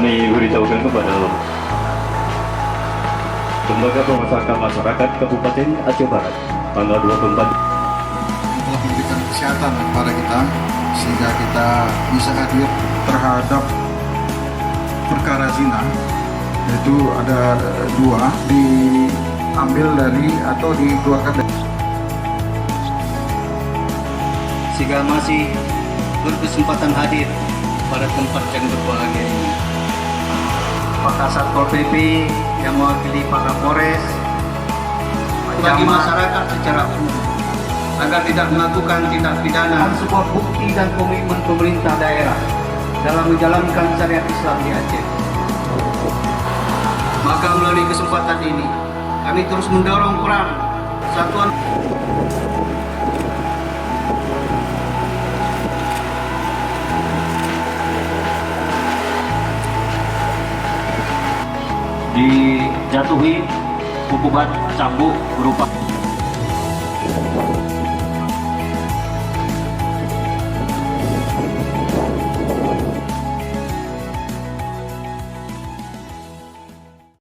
kami beritahukan kepada Lembaga Pemasyarakatan Masyarakat Kabupaten Aceh Barat tanggal 24 telah memberikan kesehatan kepada kita sehingga kita bisa hadir terhadap perkara zina, yaitu ada dua diambil dari atau dikeluarkan dari sehingga masih berkesempatan hadir pada tempat yang berbahagia ini. Pak Satpol PP yang mewakili Pak Kapolres, bagi masyarakat secara umum agar tidak melakukan tindak pidana, sebuah bukti dan komitmen pemerintah daerah dalam menjalankan syariat Islam di Aceh. Maka melalui kesempatan ini kami terus mendorong peran satuan dijatuhi hukuman cambuk berupa